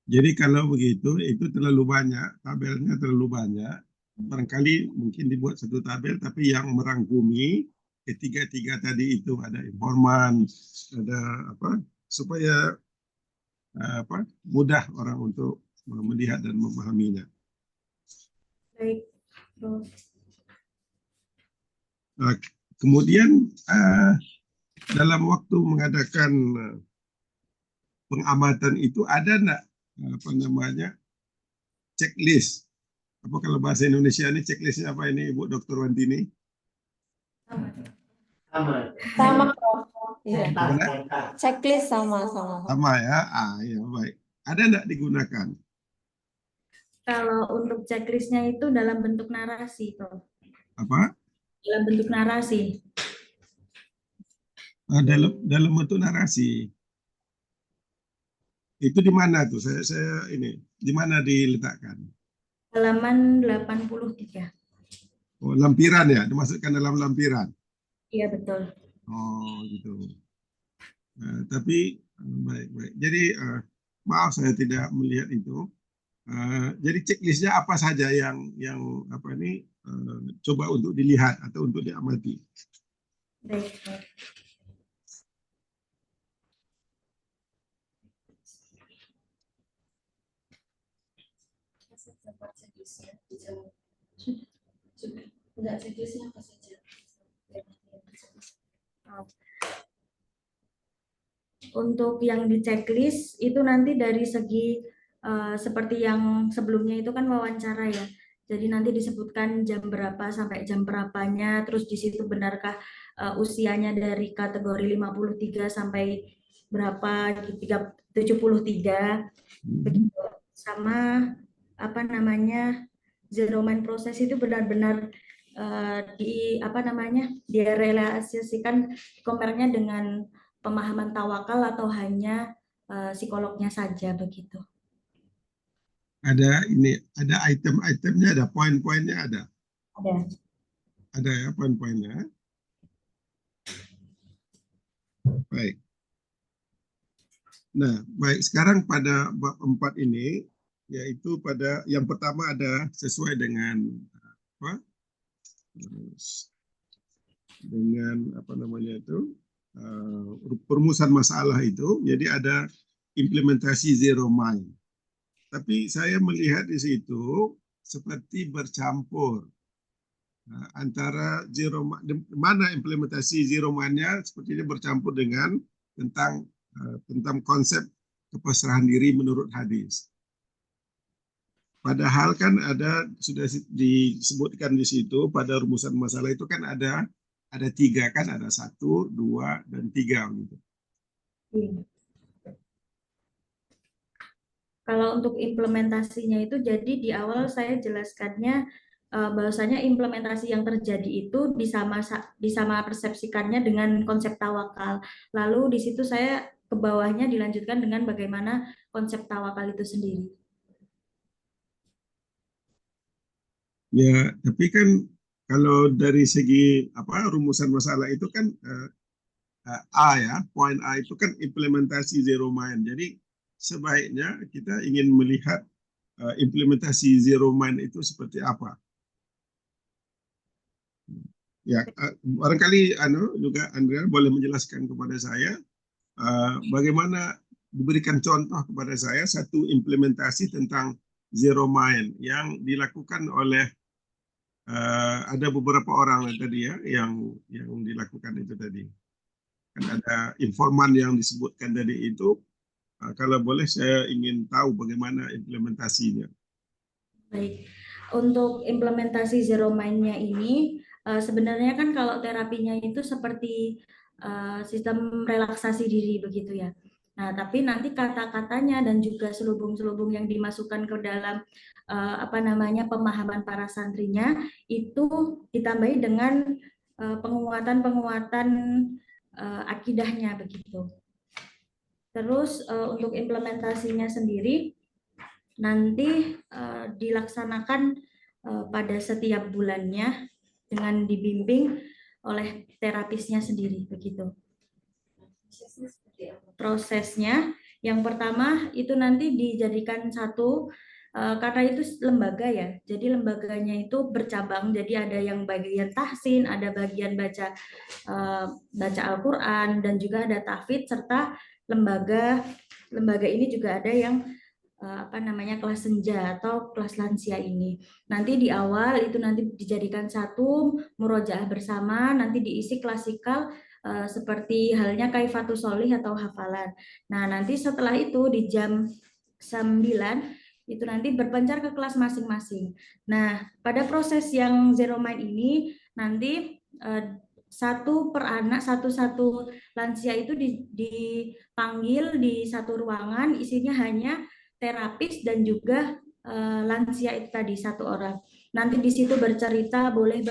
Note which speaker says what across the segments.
Speaker 1: Jadi kalau begitu, itu terlalu banyak, tabelnya terlalu banyak. Barangkali mungkin dibuat satu tabel, tapi yang merangkumi ketiga-tiga tadi itu ada informan, ada apa, supaya apa mudah orang untuk melihat dan memahaminya.
Speaker 2: Baik, Prof.
Speaker 1: Kemudian dalam waktu mengadakan pengamatan itu ada enggak apa namanya checklist? Apa kalau bahasa Indonesia ini checklistnya apa ini Ibu Dr. Wantini?
Speaker 3: Sama, Prof. Iya.
Speaker 1: Gimana?
Speaker 3: Checklist sama.
Speaker 1: Sama ya. Ya baik. Ada enggak digunakan?
Speaker 2: Kalau untuk checklistnya itu dalam bentuk narasi, Prof.
Speaker 1: Apa?
Speaker 2: Dalam bentuk narasi.
Speaker 1: Dalam bentuk narasi. Itu di mana tuh? Saya ini di mana diletakkan?
Speaker 2: Halaman 83.
Speaker 1: Oh, lampiran ya, dimasukkan dalam lampiran.
Speaker 2: Iya, betul.
Speaker 1: Oh, gitu. Tapi baik. Jadi maaf saya tidak melihat itu. Jadi checklistnya apa saja yang apa ini coba untuk dilihat atau untuk diamati.
Speaker 2: Baik. Untuk yang di checklist itu nanti dari segi seperti yang sebelumnya itu kan wawancara ya. Jadi nanti disebutkan jam berapa sampai jam berapanya, terus di situ benarkah usianya dari kategori 53 sampai berapa, 73, begitu. Sama apa namanya zero mind proses itu benar-benar direalisasikan komernya dengan pemahaman tawakal atau hanya psikolognya saja begitu.
Speaker 1: Ada item-itemnya, ada poin-poinnya ada. Ada ya poin-poinnya. Baik. Nah, baik sekarang pada bab 4 ini yaitu pada yang pertama ada sesuai dengan apa? Dengan apa namanya itu perumusan masalah itu, jadi ada implementasi zero mind. Tapi saya melihat di situ seperti bercampur antara mana implementasi zero mind-nya sepertinya bercampur dengan tentang konsep kepasrahan diri menurut hadis. Padahal kan sudah disebutkan di situ pada rumusan masalah itu kan ada 3 kan, ada 1, 2, dan 3 gitu.
Speaker 2: Kalau untuk implementasinya itu jadi di awal saya jelaskannya bahwasanya implementasi yang terjadi itu disama persepsikannya dengan konsep tawakal. Lalu di situ saya ke bawahnya dilanjutkan dengan bagaimana konsep tawakal itu sendiri.
Speaker 1: Ya, tapi kan kalau dari segi rumusan masalah itu kan poin A itu kan implementasi zero mind. Jadi sebaiknya kita ingin melihat implementasi zero mind itu seperti apa. Ya, barangkali juga Andrea boleh menjelaskan kepada saya bagaimana diberikan contoh kepada saya satu implementasi tentang zero mind yang dilakukan oleh ada beberapa orang tadi ya yang dilakukan itu tadi. Kan ada informan yang disebutkan tadi itu, kalau boleh saya ingin tahu bagaimana implementasinya.
Speaker 2: Baik, untuk implementasi zero mind-nya ini sebenarnya kan kalau terapinya itu seperti sistem relaksasi diri begitu ya. Nah, tapi nanti kata-katanya dan juga selubung-selubung yang dimasukkan ke dalam pemahaman para santrinya itu ditambahi dengan penguatan-penguatan akidahnya begitu. Terus untuk implementasinya sendiri nanti dilaksanakan pada setiap bulannya dengan dibimbing oleh terapisnya sendiri begitu. Prosesnya Yang pertama itu nanti dijadikan satu, karena itu lembaga ya, jadi lembaganya itu bercabang, jadi ada yang bagian tahsin, ada bagian baca Al-Quran, dan juga ada tahfidz, serta lembaga ini juga ada yang kelas senja atau kelas lansia ini. Nanti di awal itu nanti dijadikan satu murojaah bersama, nanti diisi klasikal seperti halnya Kaifatus Sholih atau hafalan. Nah, nanti setelah itu di jam 9 itu nanti berpencar ke kelas masing-masing. Nah, pada proses yang Zero Mind ini nanti satu per anak, satu lansia itu dipanggil di satu ruangan, isinya hanya terapis dan juga lansia itu tadi satu orang. Nanti di situ bercerita, boleh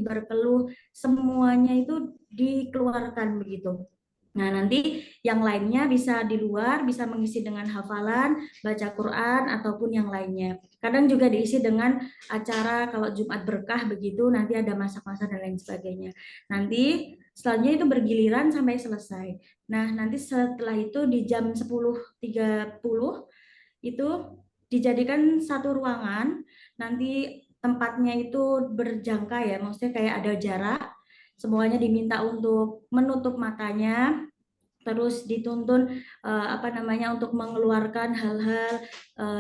Speaker 2: berkeluh, semuanya itu dikeluarkan begitu. Nah, nanti yang lainnya bisa di luar, bisa mengisi dengan hafalan, baca Quran, ataupun yang lainnya. Kadang juga diisi dengan acara kalau Jumat berkah begitu, nanti ada masak-masak dan lain sebagainya. Nanti selanjutnya itu bergiliran sampai selesai. Nah, nanti setelah itu di jam 10.30 itu dijadikan satu ruangan, nanti tempatnya itu berjangka ya, maksudnya kayak ada jarak, semuanya diminta untuk menutup matanya, terus dituntun untuk mengeluarkan hal-hal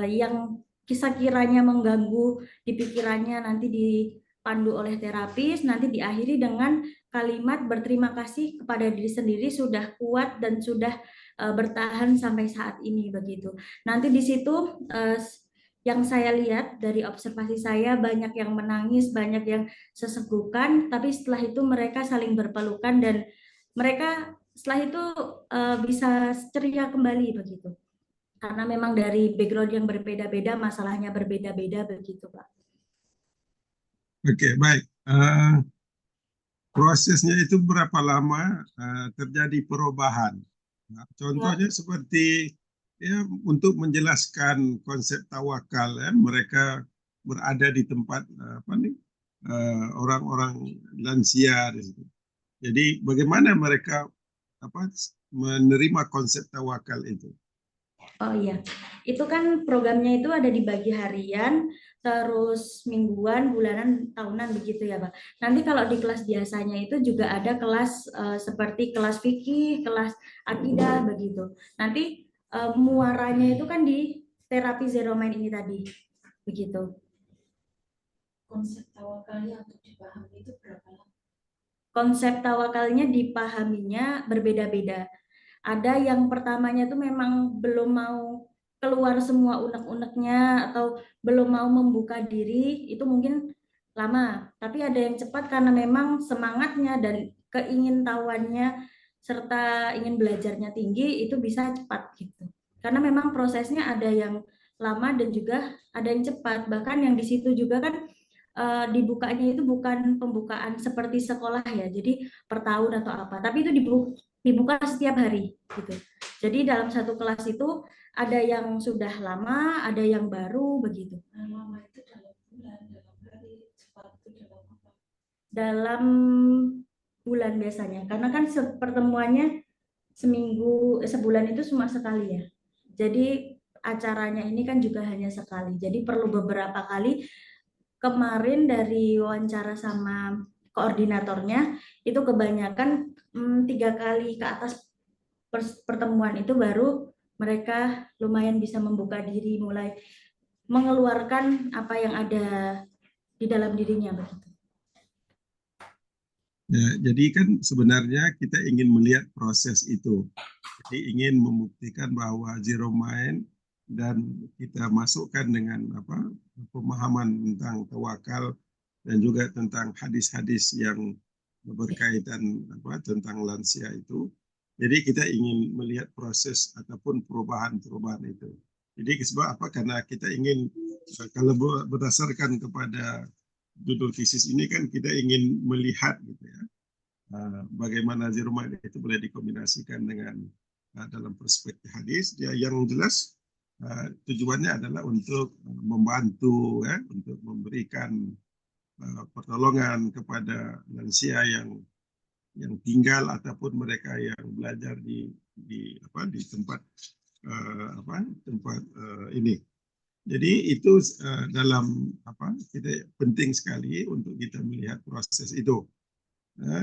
Speaker 2: yang kiranya mengganggu di pikirannya, nanti dipandu oleh terapis, nanti diakhiri dengan kalimat berterima kasih kepada diri sendiri sudah kuat dan sudah bertahan sampai saat ini begitu. Nanti di situ yang saya lihat dari observasi saya, banyak yang menangis, banyak yang sesegukan, tapi setelah itu mereka saling berpelukan dan mereka setelah itu bisa ceria kembali begitu. Karena memang dari background yang berbeda-beda, masalahnya berbeda-beda begitu, Pak.
Speaker 1: Oke, baik. Prosesnya itu berapa lama terjadi perubahan? Nah, contohnya seperti ya untuk menjelaskan konsep tawakal ya, mereka berada di tempat orang-orang lansia di situ. Jadi bagaimana mereka menerima konsep tawakal itu?
Speaker 2: Oh iya, itu kan programnya itu ada dibagi harian, terus mingguan, bulanan, tahunan begitu ya Pak. Nanti kalau di kelas biasanya itu juga ada kelas seperti kelas fikih, kelas akidah begitu. Nanti muaranya itu kan di terapi Zero Mind ini tadi, begitu.
Speaker 4: Konsep tawakalnya untuk dipahami itu berapa lama?
Speaker 2: Konsep tawakalnya dipahaminya berbeda-beda. Ada yang pertamanya tuh memang belum mau keluar semua unek-uneknya atau belum mau membuka diri, itu mungkin lama. Tapi ada yang cepat karena memang semangatnya dan keingintahuannya serta ingin belajarnya tinggi, itu bisa cepat gitu. Karena memang prosesnya ada yang lama dan juga ada yang cepat. Bahkan yang di situ juga kan dibukanya itu bukan pembukaan seperti sekolah ya, jadi per tahun atau apa, tapi itu dibuka setiap hari gitu. Jadi dalam satu kelas itu ada yang sudah lama, ada yang baru begitu.
Speaker 4: Lama itu dalam bulan, dalam hari, cepat itu dalam apa?
Speaker 2: Dalam bulan biasanya, karena kan pertemuannya sebulan itu cuma sekali ya. Jadi acaranya ini kan juga hanya sekali, jadi perlu beberapa kali. Kemarin dari wawancara sama koordinatornya itu kebanyakan 3 kali ke atas pertemuan itu baru mereka lumayan bisa membuka diri, mulai mengeluarkan apa yang ada di dalam dirinya begitu.
Speaker 1: Ya, jadi kan sebenarnya kita ingin melihat proses itu. Jadi ingin membuktikan bahwa Zero Mind dan kita masukkan dengan pemahaman tentang tawakal dan juga tentang hadis-hadis yang berkaitan tentang lansia itu. Jadi kita ingin melihat proses ataupun perubahan-perubahan itu. Jadi sebab apa? Karena kita ingin, kalau berdasarkan kepada judul thesis ini kan kita ingin melihat gitu ya, bagaimana Zero Mind itu boleh dikombinasikan dengan dalam perspektif hadis. Ya, yang jelas tujuannya adalah untuk membantu ya, untuk memberikan pertolongan kepada lansia yang tinggal ataupun mereka yang belajar di di tempat ini. Jadi itu dalam kita penting sekali untuk kita melihat proses itu.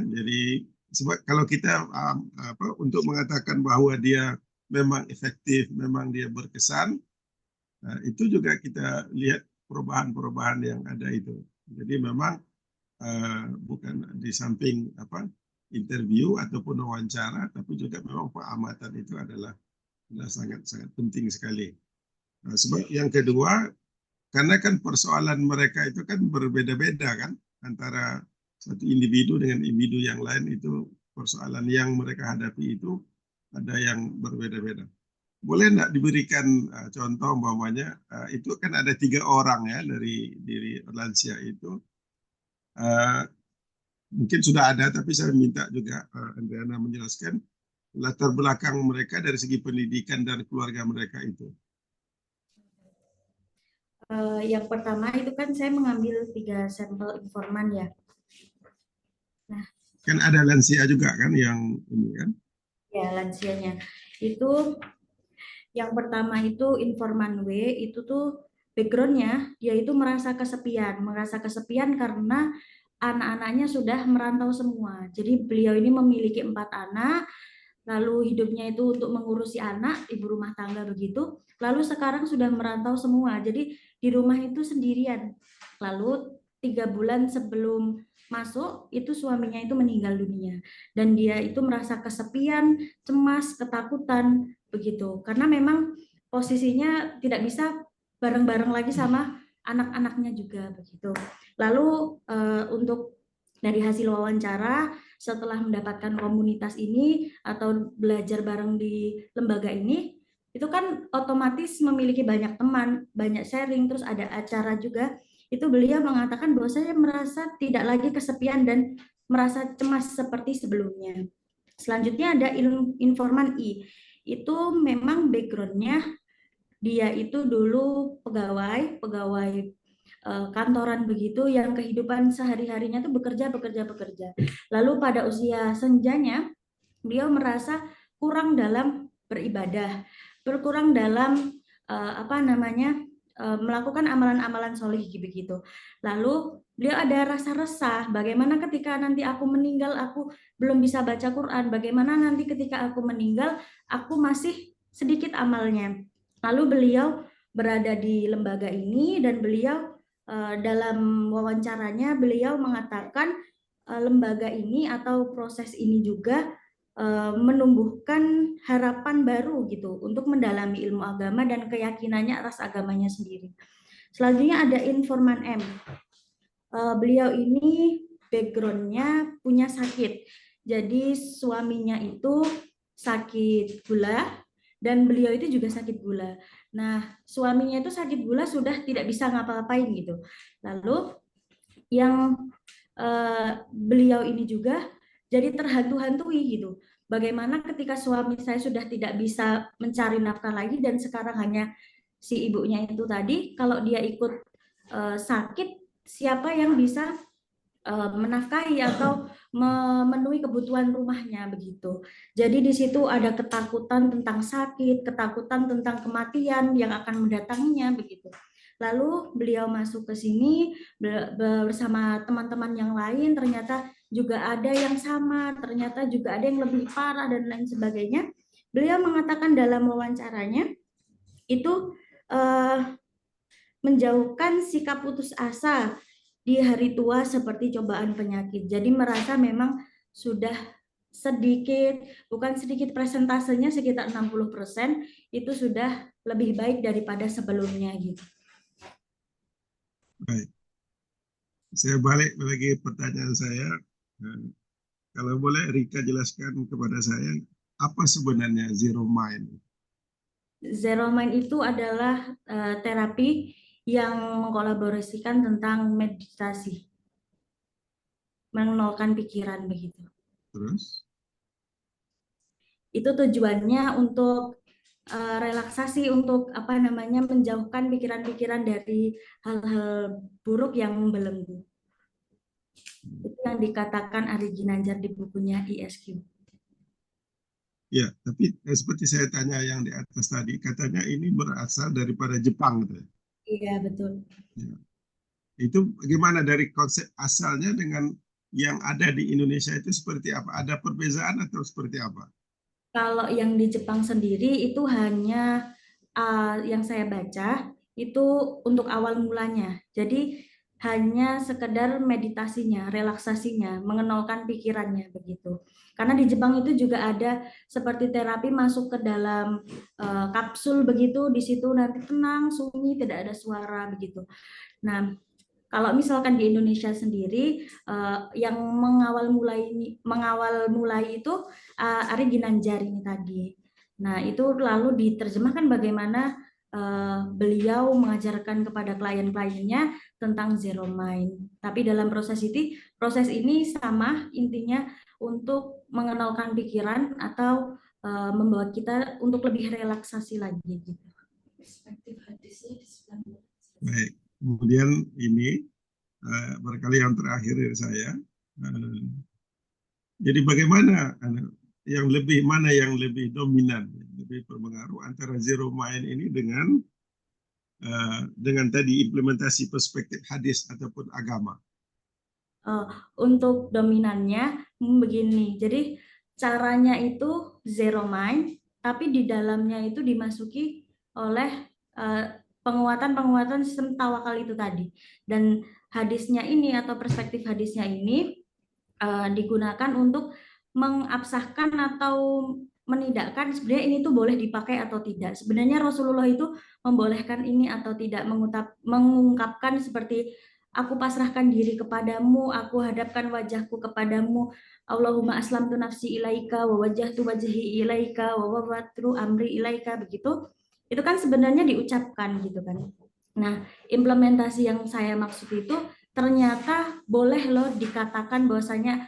Speaker 1: Jadi sebab kalau kita untuk mengatakan bahwa dia memang efektif, memang dia berkesan, itu juga kita lihat perubahan-perubahan yang ada itu. Jadi memang bukan di samping interview ataupun wawancara, tapi juga memang pengamatan itu adalah sangat-sangat penting sekali. Sebab yang kedua, karena kan persoalan mereka itu kan berbeda-beda kan, antara satu individu dengan individu yang lain, itu persoalan yang mereka hadapi itu ada yang berbeda-beda. Boleh enggak diberikan contoh umpamanya itu kan ada 3 orang ya dari lansia itu. Mungkin sudah ada, tapi saya minta juga Andriana menjelaskan latar belakang mereka dari segi pendidikan dan keluarga mereka itu.
Speaker 2: Yang pertama itu kan saya mengambil 3 sampel informan ya. Nah,
Speaker 1: kan ada lansia juga kan yang ini kan?
Speaker 2: Ya, lansianya. Itu yang pertama itu informan W, itu tuh backgroundnya dia itu merasa kesepian karena anak-anaknya sudah merantau semua. Jadi beliau ini memiliki 4 anak, lalu hidupnya itu untuk mengurusi anak, ibu rumah tangga begitu. Lalu sekarang sudah merantau semua, jadi di rumah itu sendirian. Lalu 3 bulan sebelum masuk itu suaminya itu meninggal dunia dan dia itu merasa kesepian, cemas, ketakutan begitu. Karena memang posisinya tidak bisa bareng-bareng lagi sama anak-anaknya juga begitu. Lalu untuk dari hasil wawancara setelah mendapatkan komunitas ini atau belajar bareng di lembaga ini, itu kan otomatis memiliki banyak teman, banyak sharing, terus ada acara juga. Itu beliau mengatakan bahwa saya merasa tidak lagi kesepian dan merasa cemas seperti sebelumnya. Selanjutnya ada informan I. Itu memang backgroundnya dia itu dulu pegawai kantoran begitu yang kehidupan sehari-harinya tuh bekerja. Lalu pada usia senjanya beliau merasa kurang dalam beribadah, berkurang dalam melakukan amalan-amalan solih begitu. Lalu beliau ada rasa resah, bagaimana ketika nanti aku meninggal aku belum bisa baca Quran, bagaimana nanti ketika aku meninggal aku masih sedikit amalnya. Lalu beliau berada di lembaga ini dan beliau dalam wawancaranya beliau mengatakan lembaga ini atau proses ini juga menumbuhkan harapan baru gitu untuk mendalami ilmu agama dan keyakinannya atas agamanya sendiri. Selanjutnya ada informan M. Beliau ini backgroundnya punya sakit. Jadi suaminya itu sakit gula dan beliau itu juga sakit gula. Nah, suaminya itu sakit gula sudah tidak bisa ngapa-ngapain gitu. Lalu yang beliau ini juga jadi terhantu-hantui gitu. Bagaimana ketika suami saya sudah tidak bisa mencari nafkah lagi dan sekarang hanya si ibunya itu tadi, kalau dia ikut sakit, siapa yang bisa menafkahi atau memenuhi kebutuhan rumahnya begitu. Jadi di situ ada ketakutan tentang sakit, ketakutan tentang kematian yang akan mendatanginya begitu. Lalu beliau masuk ke sini bersama teman-teman yang lain, ternyata juga ada yang sama, ternyata juga ada yang lebih parah dan lain sebagainya. Beliau mengatakan dalam wawancaranya itu menjauhkan sikap putus asa di hari tua seperti cobaan penyakit. Jadi merasa memang sudah sedikit, bukan sedikit presentasenya sekitar 60% itu sudah lebih baik daripada sebelumnya gitu.
Speaker 1: Baik. Saya balik lagi pertanyaan saya. Kalau boleh Rika jelaskan kepada saya apa sebenarnya Zero Mind?
Speaker 2: Zero Mind itu adalah terapi yang mengkolaborasikan tentang meditasi, menolkan pikiran begitu.
Speaker 1: Terus?
Speaker 2: Itu tujuannya untuk relaksasi, untuk menjauhkan pikiran-pikiran dari hal-hal buruk yang membelenggu. Itu yang dikatakan Ari Ginanjar di bukunya ISQ.
Speaker 1: Ya, tapi seperti saya tanya yang di atas tadi, katanya ini berasal daripada Jepang, gitu.
Speaker 2: Iya, betul.
Speaker 1: Ya. Itu bagaimana dari konsep asalnya dengan yang ada di Indonesia itu seperti apa? Ada perbedaan atau seperti apa?
Speaker 2: Kalau yang di Jepang sendiri itu hanya yang saya baca itu untuk awal mulanya. Jadi hanya sekedar meditasinya, relaksasinya, mengenalkan pikirannya begitu. Karena di Jepang itu juga ada seperti terapi masuk ke dalam kapsul begitu, di situ nanti tenang, sunyi, tidak ada suara begitu. Nah, kalau misalkan di Indonesia sendiri yang mengawal mulai itu Ari Ginanjar ini tadi. Nah, itu lalu diterjemahkan bagaimana beliau mengajarkan kepada klien-kliennya tentang zero mind. Tapi dalam proses ini sama intinya untuk mengenalkan pikiran atau membawa kita untuk lebih relaksasi lagi gitu.
Speaker 4: Perspektif hadisnya di sebelah mana?
Speaker 1: Baik. Kemudian ini barangkali yang terakhir dari saya. Jadi bagaimana mana yang lebih dominan, lebih berpengaruh antara zero mind ini dengan tadi implementasi perspektif hadis ataupun agama.
Speaker 2: Untuk dominannya begini, jadi caranya itu zero mind, tapi di dalamnya itu dimasuki oleh penguatan-penguatan sistem tawakal itu tadi. Dan hadisnya ini atau perspektif hadisnya ini digunakan untuk mengabsahkan atau menidakkan sebenarnya ini tuh boleh dipakai atau tidak. Sebenarnya Rasulullah itu membolehkan ini atau tidak, mengungkapkan seperti aku pasrahkan diri kepadamu, aku hadapkan wajahku kepadamu, Allahumma aslamtu nafsi ilaika wa wajjahtu wajhi ilaika wa wawwattu amri ilaika, begitu. Itu kan sebenarnya diucapkan gitu kan. Nah, implementasi yang saya maksud itu ternyata boleh loh dikatakan bahwasanya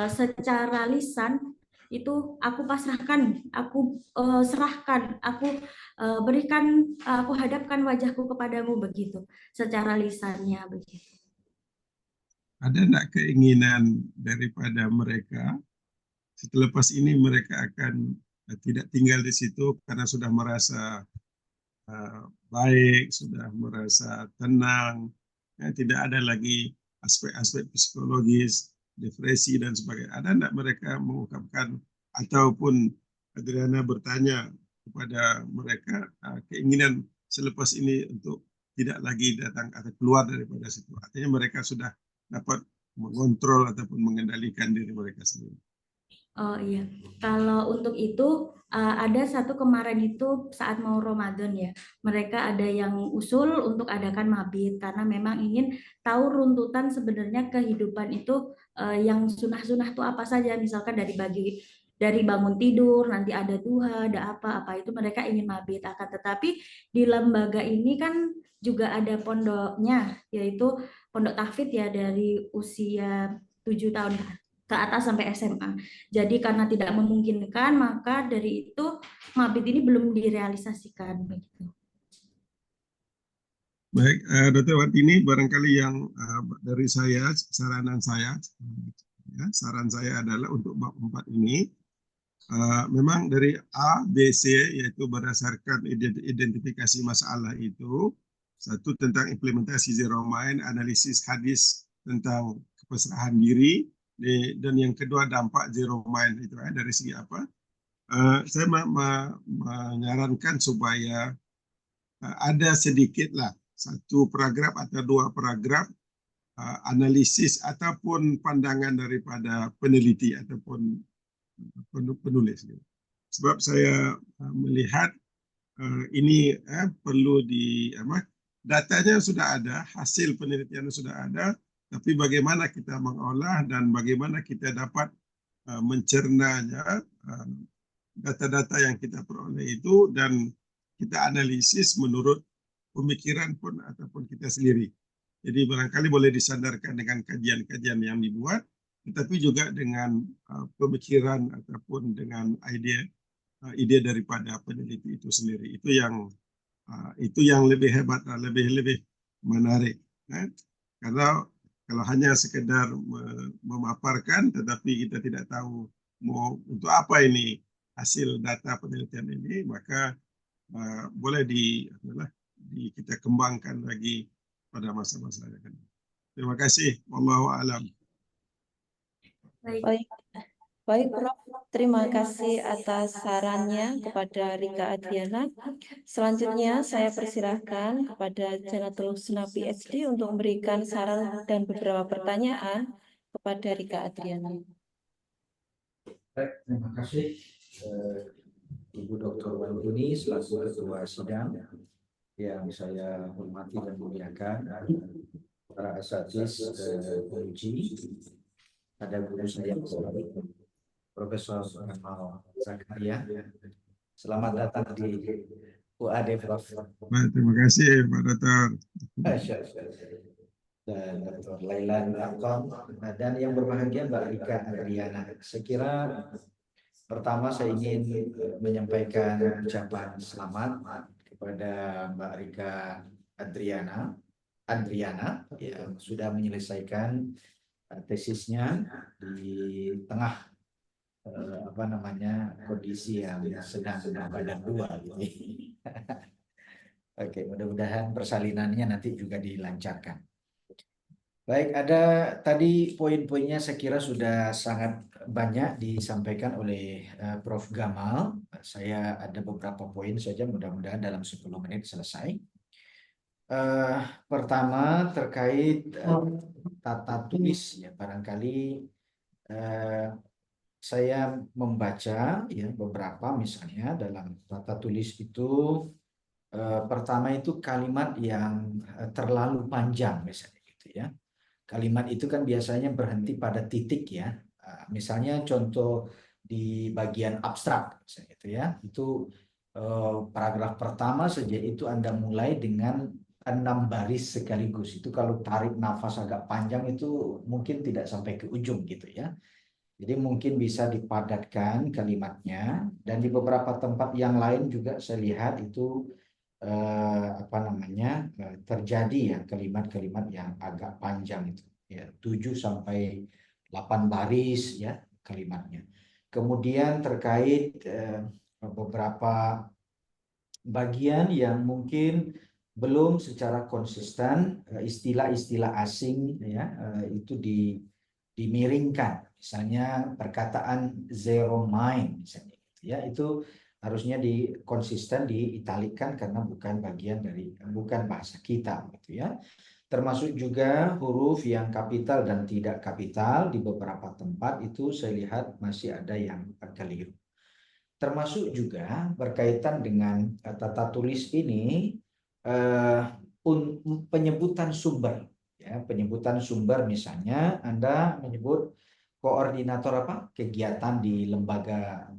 Speaker 2: secara lisan itu aku pasrahkan, aku serahkan, aku berikan, aku hadapkan wajahku kepadamu begitu, secara lisannya begitu.
Speaker 1: Ada enggak keinginan daripada mereka selepas ini mereka akan tidak tinggal di situ karena sudah merasa baik, sudah merasa tenang, tidak ada lagi aspek-aspek psikologis, depresi dan sebagainya. Ada enggak mereka mengungkapkan ataupun Adriana bertanya kepada mereka keinginan selepas ini untuk tidak lagi datang atau keluar daripada situ. Artinya mereka sudah dapat mengontrol ataupun mengendalikan diri mereka sendiri.
Speaker 2: Oh iya, kalau untuk itu ada satu kemarin itu saat mau Ramadan ya, mereka ada yang usul untuk adakan mabit karena memang ingin tahu runtutan sebenarnya kehidupan itu yang sunah-sunah itu apa saja, misalkan dari bangun tidur, nanti ada duha, ada apa-apa itu mereka ingin mabit. Akan tetapi di lembaga ini kan juga ada pondoknya, yaitu pondok tahfidz ya dari usia 7 tahun ke atas sampai SMA. Jadi karena tidak memungkinkan, maka dari itu mabit ini belum direalisasikan begitu.
Speaker 1: Baik, Dr. Watini, barangkali yang dari saya, saran saya adalah untuk bab 4 ini, memang dari A, B, C, yaitu berdasarkan identifikasi masalah itu, satu tentang implementasi zero mind, analisis hadis tentang kepasrahan diri, dan yang kedua dampak zero mind itu dari segi apa? Saya menyarankan supaya ada sedikitlah satu paragraf atau dua paragraf analisis ataupun pandangan daripada peneliti ataupun penulis. Sebab saya melihat ini perlu datanya sudah ada, hasil penelitian sudah ada, tapi bagaimana kita mengolah dan bagaimana kita dapat mencernanya data-data yang kita peroleh itu dan kita analisis menurut pemikiran pun ataupun kita sendiri. Jadi barangkali boleh disandarkan dengan kajian-kajian yang dibuat, tetapi juga dengan pemikiran ataupun dengan ide daripada peneliti itu sendiri. Itu yang lebih hebat, lebih menarik. Karena kalau hanya sekedar memaparkan, tetapi kita tidak tahu mau untuk apa ini hasil data penelitian ini, maka boleh kita kembangkan lagi pada masa-masa yang akan. Terima kasih. Wallahu a'lam.
Speaker 2: Baik.
Speaker 3: Baik, baik Prof. Terima kasih atas sarannya kepada Rika Adriana. Selanjutnya saya persilahkan kepada Janatul Husna PhD untuk memberikan saran dan beberapa pertanyaan kepada Rika Adriana.
Speaker 5: Baik, terima kasih Ibu Dr. Wahyuni selaku Ketua Sidang yang saya hormati dan muliakan, para asatidz penguji, ada guru saya Profesor Kamal Zakaria. Selamat datang di UAD, Prof.
Speaker 1: Baik, terima kasih Pak Dokter.
Speaker 5: Dan Dr. Lailan Arkom, dan yang berbahagia Mbak Rika Adriana. Saya kira pertama saya ingin menyampaikan ucapan selamat kepada Mbak Rika Adriana yang sudah menyelesaikan tesisnya di tengah kondisi yang sedang badan dua gitu. Oke, mudah-mudahan persalinannya nanti juga dilancarkan. Baik, ada tadi poin-poinnya saya kira sudah sangat banyak disampaikan oleh Prof. Gamal. Saya ada beberapa poin saja, mudah-mudahan dalam 10 menit selesai. Pertama terkait tata tulis, ya barangkali saya membaca ya beberapa, misalnya dalam tata tulis itu pertama itu kalimat yang terlalu panjang misalnya gitu ya. Kalimat itu kan biasanya berhenti pada titik ya. Misalnya contoh di bagian abstrak misalnya itu ya. Itu paragraf pertama saja itu Anda mulai dengan 6 baris sekaligus. Itu kalau tarik nafas agak panjang itu mungkin tidak sampai ke ujung gitu ya. Jadi mungkin bisa dipadatkan kalimatnya, dan di beberapa tempat yang lain juga saya lihat itu terjadi ya kalimat-kalimat yang agak panjang itu ya, 7 sampai 8 baris ya kalimatnya. Kemudian terkait beberapa bagian yang mungkin belum secara konsisten, istilah-istilah asing ya itu dimiringkan, misalnya perkataan zero mind misalnya gitu ya, itu harusnya konsisten diitalikan karena bukan bagian dari, bukan bahasa kita gitu ya. Termasuk juga huruf yang kapital dan tidak kapital di beberapa tempat itu saya lihat masih ada yang keliru. Termasuk juga berkaitan dengan tata tulis ini penyebutan sumber ya, penyebutan sumber, misalnya Anda menyebut koordinator kegiatan di lembaga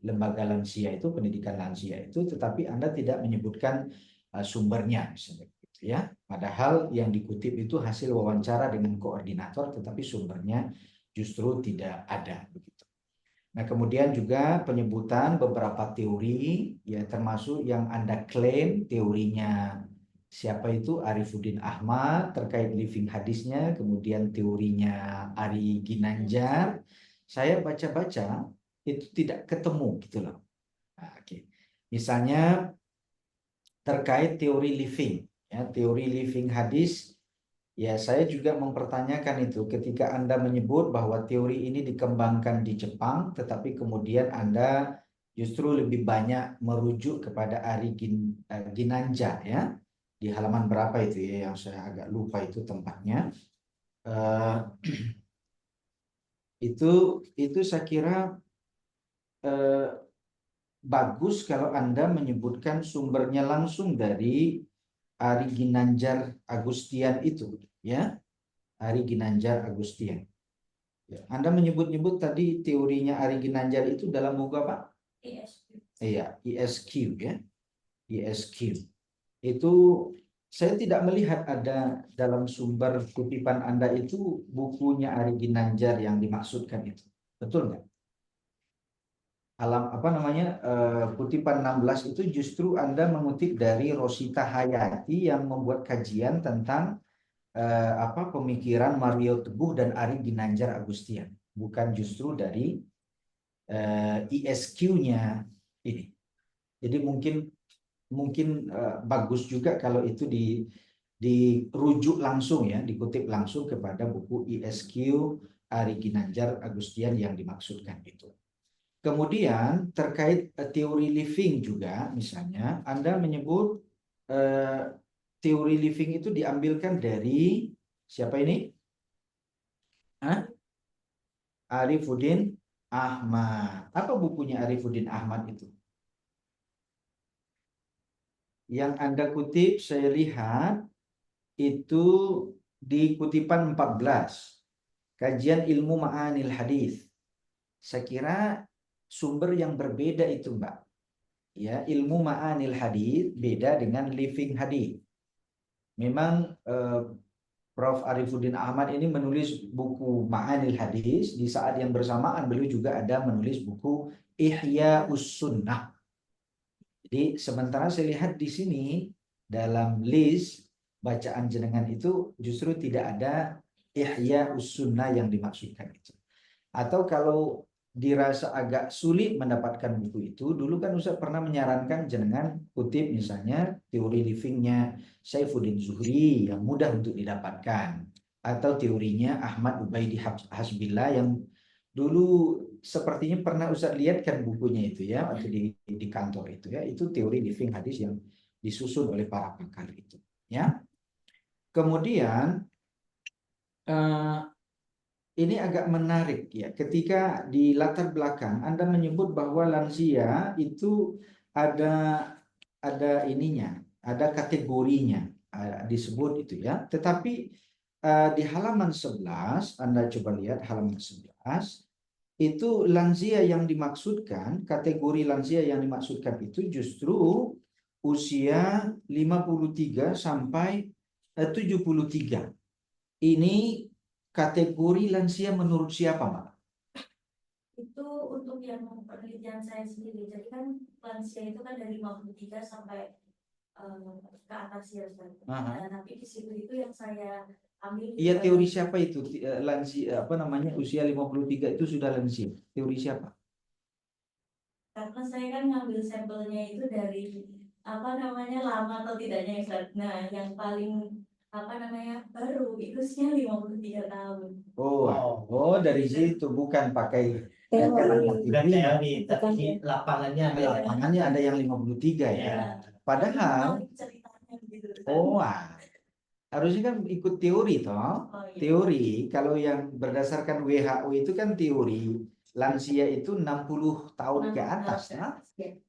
Speaker 5: lembaga lansia itu, pendidikan lansia itu, tetapi Anda tidak menyebutkan sumbernya misalnya gitu ya. Padahal yang dikutip itu hasil wawancara dengan koordinator, tetapi sumbernya justru tidak ada begitu. Nah, kemudian juga penyebutan beberapa teori ya, termasuk yang Anda klaim teorinya siapa itu Arifuddin Ahmad terkait living hadisnya, kemudian teorinya Ari Ginanjar, saya baca-baca itu tidak ketemu gitu loh. Nah, misalnya terkait teori living ya, teori living hadis ya, saya juga mempertanyakan itu ketika Anda menyebut bahwa teori ini dikembangkan di Jepang, tetapi kemudian Anda justru lebih banyak merujuk kepada Ari Ginanjar ya. Di halaman berapa itu ya, yang saya agak lupa itu tempatnya. Itu saya kira bagus kalau Anda menyebutkan sumbernya langsung dari Ari Ginanjar Agustian itu ya, Ari Ginanjar Agustian. Anda menyebut-nyebut tadi teorinya Ari Ginanjar itu dalam buku apa?
Speaker 4: ISQ.
Speaker 5: Iya, ISQ ya, ISQ. Itu saya tidak melihat ada dalam sumber kutipan Anda itu bukunya Ari Ginanjar yang dimaksudkan itu. Betul nggak? Kutipan 16 itu justru Anda mengutip dari Rosita Hayati yang membuat kajian tentang pemikiran Mario Teguh dan Ari Ginanjar Agustian, bukan justru dari ISQ-nya ini. Jadi mungkin bagus juga kalau itu dirujuk langsung ya, dikutip langsung kepada buku ISQ Ari Ginanjar Agustian yang dimaksudkan itu. Kemudian terkait teori living juga, misalnya Anda menyebut teori living itu diambilkan dari siapa ini? Arifuddin Ahmad. Apa bukunya Arifuddin Ahmad itu? Yang Anda kutip, saya lihat itu di kutipan 14. Kajian Ilmu Ma'anil Hadis. Saya kira sumber yang berbeda itu, Mbak. Ya, Ilmu Ma'anil Hadis beda dengan Living Hadis. Memang Prof. Arifuddin Ahmad ini menulis buku Ma'anil Hadis, di saat yang bersamaan beliau juga ada menulis buku Ihya Us-Sunnah. Jadi sementara saya lihat di sini dalam list bacaan jenengan itu justru tidak ada Ihya Us-Sunnah yang dimaksudkan itu. Atau kalau dirasa agak sulit mendapatkan buku itu, dulu kan Ustaz pernah menyarankan jenengan kutip misalnya teori livingnya Saifuddin Zuhri yang mudah untuk didapatkan, atau teorinya Ahmad Ubaidi Hasbillah yang dulu sepertinya pernah Ustaz lihat kan bukunya itu ya, waktu di kantor itu ya, itu teori living hadis yang disusun oleh para pakar itu ya. Kemudian ini agak menarik ya, ketika di latar belakang Anda menyebut bahwa lansia itu ada ininya, ada kategorinya disebut itu ya. Tetapi di halaman 11, Anda coba lihat halaman 11, itu lansia yang dimaksudkan, kategori lansia yang dimaksudkan itu justru usia 53 sampai 73. Ini kategori lansia menurut siapa, Mbak?
Speaker 2: Itu untuk yang penelitian saya sendiri. Jadi kan lansia itu kan dari 53 sampai ke atas ya, Ustaz. Nah, tapi di situ itu yang saya ambil.
Speaker 5: Iya, teori siapa itu? Lansia apa namanya? Usia 53 itu sudah lansia. Teori siapa?
Speaker 2: Karena saya kan ngambil sampelnya itu dari apa namanya lama atau tidaknya, Ustaz. Nah, yang paling apa namanya baru itu usia 53 tahun.
Speaker 5: Oh, dari situ bukan pakai
Speaker 4: teori, tapi
Speaker 5: lapangannya ada yang 53 ya. Padahal harusnya kan ikut teori toh. Teori kalau yang berdasarkan WHO itu kan teori lansia itu 60 tahun ke atas ya.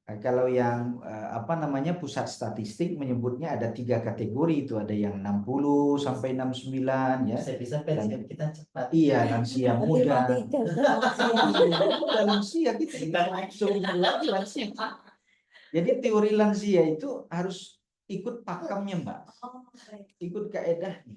Speaker 5: Nah, kalau yang apa namanya pusat statistik menyebutnya ada 3 kategori itu, ada yang 60 sampai 69 ya.
Speaker 4: Bisa pensiun kita cepat.
Speaker 5: Iya, lansia muda. Lansia kita langsung lansia. Jadi teori lansia itu harus ikut pakemnya, Mbak. Ikut kaedahnya.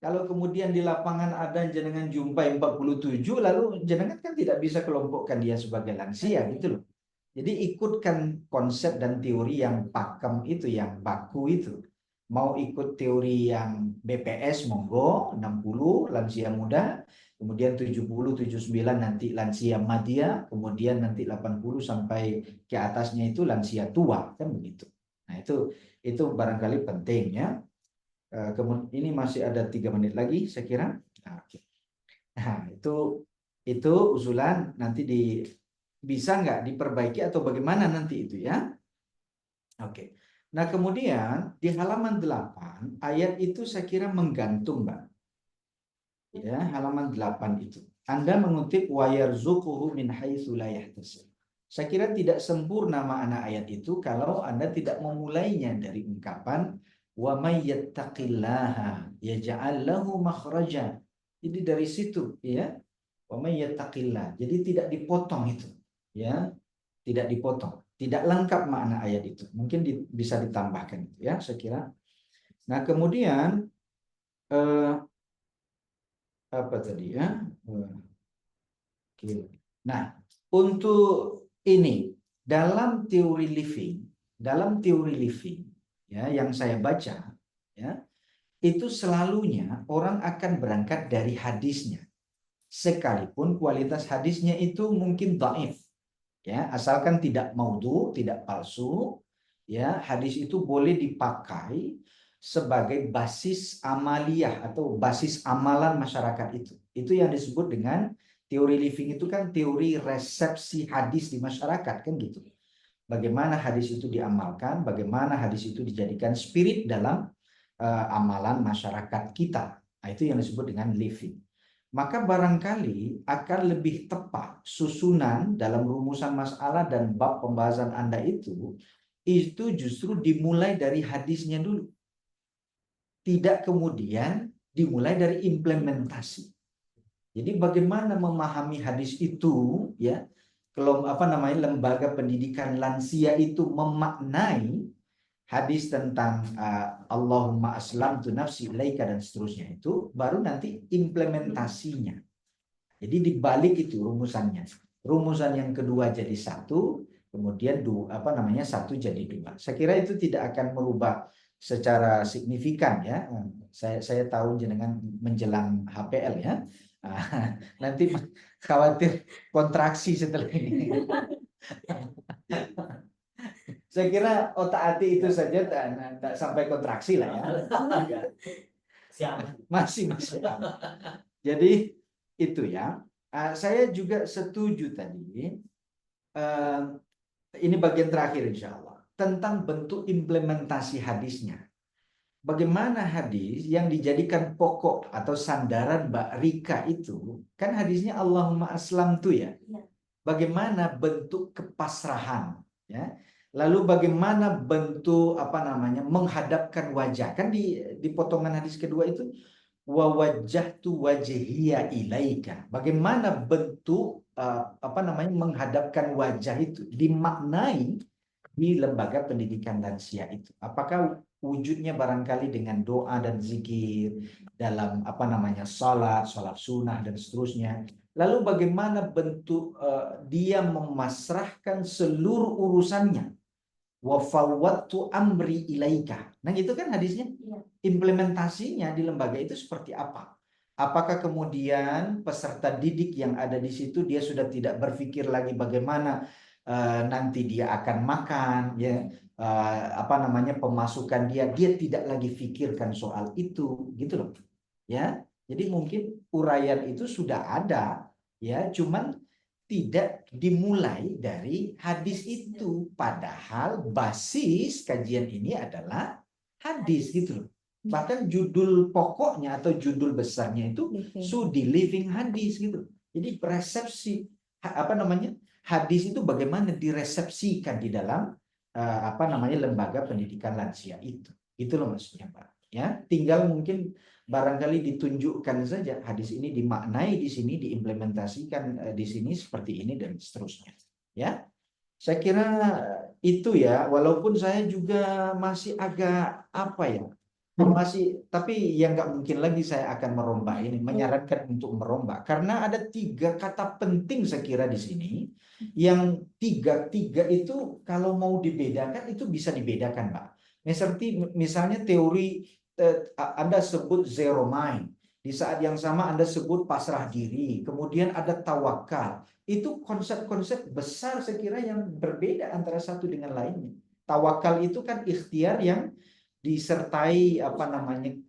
Speaker 5: Kalau kemudian di lapangan ada jenengan jumpai 47, lalu jenengan kan tidak bisa kelompokkan dia sebagai lansia gitu loh. Jadi ikutkan konsep dan teori yang pakem itu, yang baku itu. Mau ikut teori yang BPS monggo, 60 lansia muda, kemudian 70, 79 nanti lansia madya, kemudian nanti 80 sampai ke atasnya itu lansia tua, kan begitu. Nah, itu barangkali penting ya. Kemudian ini masih ada 3 menit lagi saya kira. Nah, itu usulan nanti bisa nggak diperbaiki atau bagaimana nanti itu ya. Oke. Nah, kemudian di halaman 8 ayat itu saya kira menggantung, Mbak. Ya, halaman 8 itu. Anda mengutip wa yarzuquhu min haitsu la yahtasib. Saya kira tidak sempurna makna ayat itu kalau Anda tidak memulainya dari ungkapan wa may yattaqillaha yaj'al lahu makhraja. Jadi dari situ ya. Wa may yattaqillah. Jadi tidak dipotong itu. Ya. Tidak dipotong. Tidak lengkap makna ayat itu. Mungkin bisa ditambahkan itu ya, saya kira. Nah, kemudian apa tadi ya? Oke. Nah, untuk ini dalam teori living ya yang saya baca ya, itu selalunya orang akan berangkat dari hadisnya. Sekalipun kualitas hadisnya itu mungkin dhaif, Ya, asalkan tidak maudhu, tidak palsu, ya, hadis itu boleh dipakai sebagai basis amaliyah atau basis amalan masyarakat itu. Itu yang disebut dengan teori living, itu kan teori resepsi hadis di masyarakat kan gitu. Bagaimana hadis itu diamalkan, bagaimana hadis itu dijadikan spirit dalam amalan masyarakat kita. Nah, itu yang disebut dengan living. Maka barangkali akan lebih tepat susunan dalam rumusan masalah dan bab pembahasan Anda itu justru dimulai dari hadisnya dulu. Tidak kemudian dimulai dari implementasi. Jadi bagaimana memahami hadis itu, ya, kalau lembaga pendidikan lansia itu memaknai hadis tentang Allahumma aslamtu nafsi ilaika dan seterusnya, itu baru nanti implementasinya. Jadi dibalik itu rumusannya. Rumusan yang kedua jadi satu, kemudian satu jadi dua. Saya kira itu tidak akan merubah secara signifikan ya. Saya tahu jenengan menjelang HPL ya. Nanti khawatir kontraksi setelah ini. Saya kira otak hati itu saja tidak sampai kontraksi lah ya. Masih. Jadi itu ya. Saya juga setuju tadi. Ini bagian terakhir insya Allah. Tentang bentuk implementasi hadisnya. Bagaimana hadis yang dijadikan pokok atau sandaran Mbak Rika itu. Kan hadisnya Allahumma aslamtu ya. Bagaimana bentuk kepasrahan. Ya. Lalu bagaimana bentuk menghadapkan wajah. Kan di potongan hadis kedua itu wa wajjahtu wajhiya ilaika. Bagaimana bentuk menghadapkan wajah itu dimaknai di lembaga pendidikan lansia itu. Apakah wujudnya barangkali dengan doa dan zikir dalam salat sunnah dan seterusnya. Lalu bagaimana bentuk dia memasrahkan seluruh urusannya. Wa fawwadtu amri ilaika. Nah, itu kan hadisnya. Implementasinya di lembaga itu seperti apa? Apakah kemudian peserta didik yang ada di situ dia sudah tidak berpikir lagi bagaimana nanti dia akan makan, ya, pemasukan dia tidak lagi pikirkan soal itu, gitu loh. Ya. Jadi mungkin uraian itu sudah ada, ya, cuman tidak dimulai dari hadis itu, padahal basis kajian ini adalah hadis gitu loh. Bahkan judul pokoknya atau judul besarnya itu studi living hadis gitu. Jadi resepsi hadis itu bagaimana diresepsikan di dalam lembaga pendidikan lansia itu. Itu loh maksudnya Pak. Ya, tinggal mungkin barangkali ditunjukkan saja hadis ini dimaknai di sini, diimplementasikan di sini seperti ini dan seterusnya. Ya, saya kira itu ya. Walaupun saya juga masih agak tapi yang nggak mungkin lagi saya akan merombak ini, menyarankan untuk merombak karena ada 3 kata penting saya kira di sini yang tiga itu kalau mau dibedakan itu bisa dibedakan Pak. Misalnya teori Anda sebut zero mind, di saat yang sama Anda sebut pasrah diri, kemudian ada tawakal. Itu konsep-konsep besar saya kira yang berbeda antara satu dengan lainnya. Tawakal itu kan ikhtiar yang disertai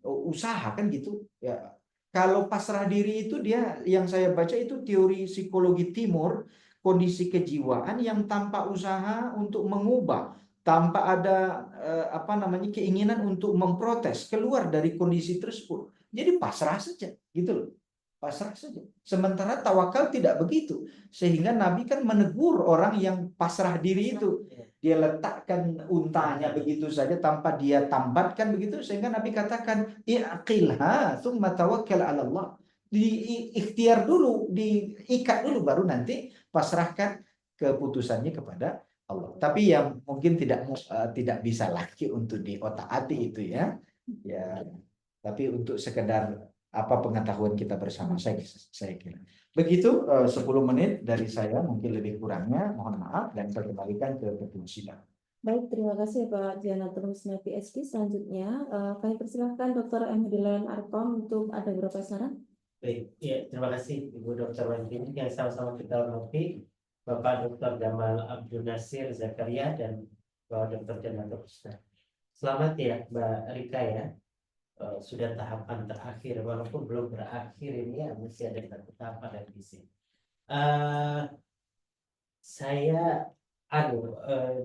Speaker 5: usaha kan gitu ya. Kalau pasrah diri itu dia yang saya baca itu teori psikologi timur, kondisi kejiwaan yang tanpa usaha untuk mengubah, tanpa ada keinginan untuk memprotes keluar dari kondisi tersebut. Jadi pasrah saja gitu loh. Pasrah saja. Sementara tawakal tidak begitu. Sehingga Nabi kan menegur orang yang pasrah diri itu. Dia letakkan untanya begitu saja tanpa dia tambatkan begitu, sehingga Nabi katakan i'qilha tsumma tawakkal 'ala Allah. Ikhtiar dulu, diikat dulu baru nanti pasrahkan keputusannya kepada Allah. Tapi yang mungkin tidak bisa lagi untuk diotak-atik itu ya. Ya. Tapi untuk sekedar pengetahuan kita bersama saya kira. Begitu 10 menit dari saya, mungkin lebih kurangnya mohon maaf dan saya kembalikan ke ketua sidang.
Speaker 3: Baik, terima kasih Pak Janatul Husna PhD. Selanjutnya kami persilahkan Dr. Ahmadilan Arkom untuk ada beberapa saran.
Speaker 6: Baik, ya, terima kasih Ibu Dr. Wendin yang sama-sama kita hormati. Bapak Dr. Gamal Abdul Nasir Zakaria dan Bapak Dr. Janatul Husna. Selamat ya Mbak Rika ya. Sudah tahapan terakhir walaupun belum berakhir ini ya, masih ada satu tahapan di sini. Saya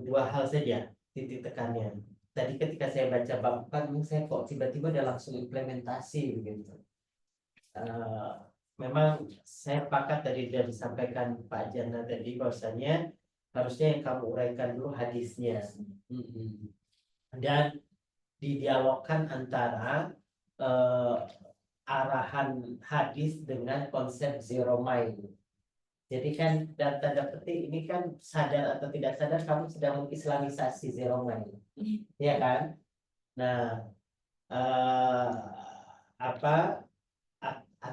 Speaker 6: dua hal saja titik tekannya. Tadi ketika saya baca bab 4, saya kok tiba-tiba ada langsung implementasi begitu. Memang saya sepakat tadi sudah disampaikan Pak Jana tadi bahwasanya harusnya yang kamu uraikan dulu hadisnya. Dan didialogkan antara arahan hadis dengan konsep zero mind. Jadi kan dalam tanda petik ini kan sadar atau tidak sadar kamu sedang mengislamisasi zero mind, ya kan? Nah,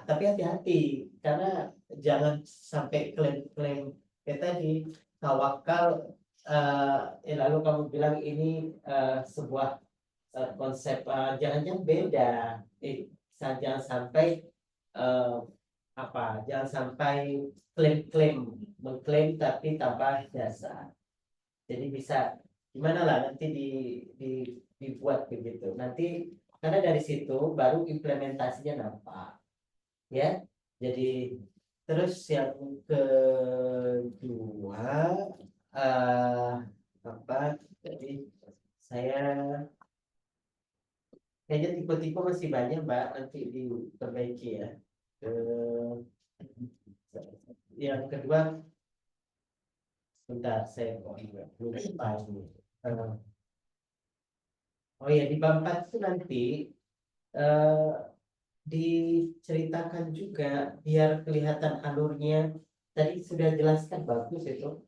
Speaker 6: tapi hati-hati karena jangan sampai klaim-klaim kayak tadi tawakal. Lalu kamu bilang ini sebuah konsep, jangan-jangan beda. Jangan sampai jangan sampai klaim-klaim, mengklaim tapi tanpa dasar. Jadi bisa gimana lah nanti dibuat begitu. Nanti karena dari situ baru implementasinya nampak. Ya. Jadi terus yang kedua jadi saya kayaknya tipe-tipe masih banyak Mbak, nanti diperbaiki ya. Yang kedua, bentar saya lupa ini. Oh ya, di bab 4 itu nanti diceritakan juga biar kelihatan alurnya. Tadi sudah jelaskan bagus itu.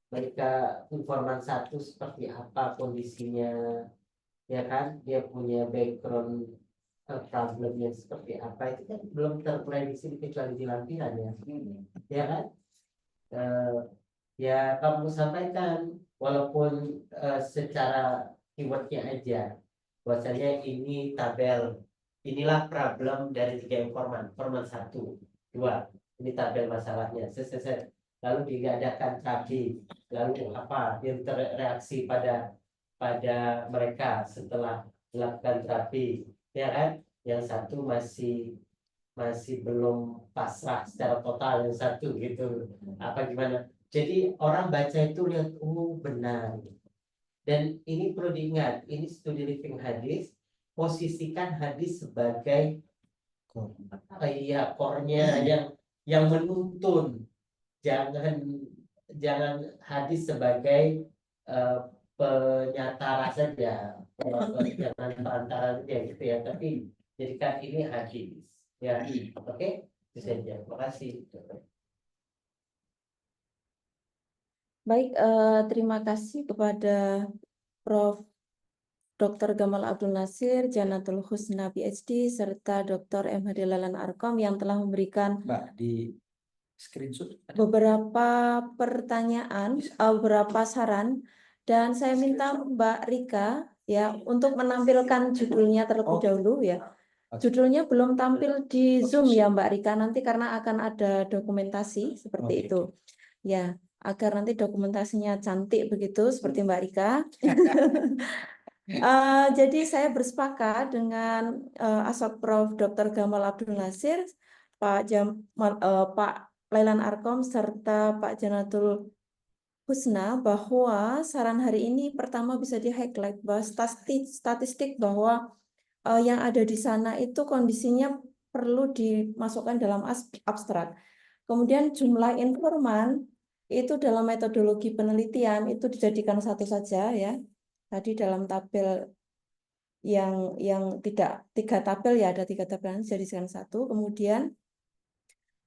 Speaker 6: Mereka informan satu seperti apa kondisinya, ya kan? Dia punya background problemnya seperti apa, itu kan belum terprediksi kecuali di lampiran ya kan? Ya kamu sampaikan walaupun secara keywordnya aja bahwasanya ini tabel, inilah problem dari 3 informan 1, 2, ini tabel masalahnya, lalu diadakan terapi, lalu apa reaksi pada mereka setelah melakukan terapi, ya kan? Yang satu masih belum pasrah secara total, yang satu gitu apa gimana. Jadi orang baca itu lihat, oh benar. Dan ini perlu diingat, ini studi living hadis, posisikan hadis sebagai core-nya yang menuntun, jangan hadis sebagai penyatara saja, jangan perantara saja gitu ya, tapi jadikan ini hadis ya. Oke, itu saja. Terima kasih.
Speaker 3: Baik, terima kasih kepada Prof. Dr. Gamal Abdul Nasir, Janatul Husna PhD, serta Dr. M. Hadi Lalan Arkom yang telah memberikan
Speaker 5: Mbak, di screenshot
Speaker 3: beberapa pertanyaan, beberapa saran, dan saya minta Mbak Rika ya untuk menampilkan judulnya terlebih dahulu ya. Judulnya belum tampil di Zoom ya Mbak Rika, nanti karena akan ada dokumentasi seperti itu. Ya, agar nanti dokumentasinya cantik begitu seperti Mbak Rika. Jadi saya bersepakat dengan Assoc Prof. Dr. Gamal Abdul Nasir, Pak Lailan Arkom, serta Pak Janatul Husna bahwa saran hari ini pertama bisa di-highlight bahwa statistik bahwa yang ada di sana itu kondisinya perlu dimasukkan dalam abstrak. Kemudian jumlah informan itu dalam metodologi penelitian itu dijadikan satu saja ya. Tadi dalam tabel yang tidak 3 tabel ya, ada 3 tabel dijadikan satu. Kemudian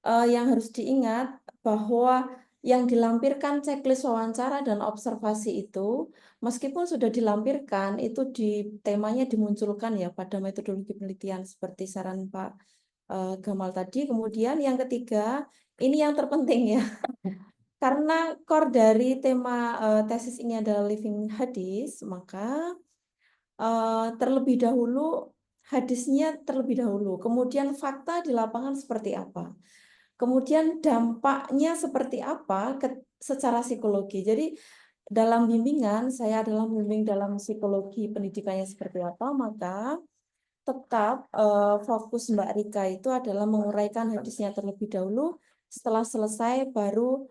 Speaker 3: yang harus diingat bahwa yang dilampirkan checklist wawancara dan observasi itu meskipun sudah dilampirkan itu temanya dimunculkan ya pada metodologi penelitian seperti saran Pak Gamal tadi. Kemudian yang ketiga, ini yang terpenting ya. Karena core dari tema tesis ini adalah living hadis, maka terlebih dahulu hadisnya terlebih dahulu, kemudian fakta di lapangan seperti apa, kemudian dampaknya seperti apa secara psikologi. Jadi dalam bimbingan saya adalah membimbing dalam psikologi pendidikannya seperti apa, maka tetap fokus Mbak Rika itu adalah menguraikan hadisnya terlebih dahulu. Setelah selesai baru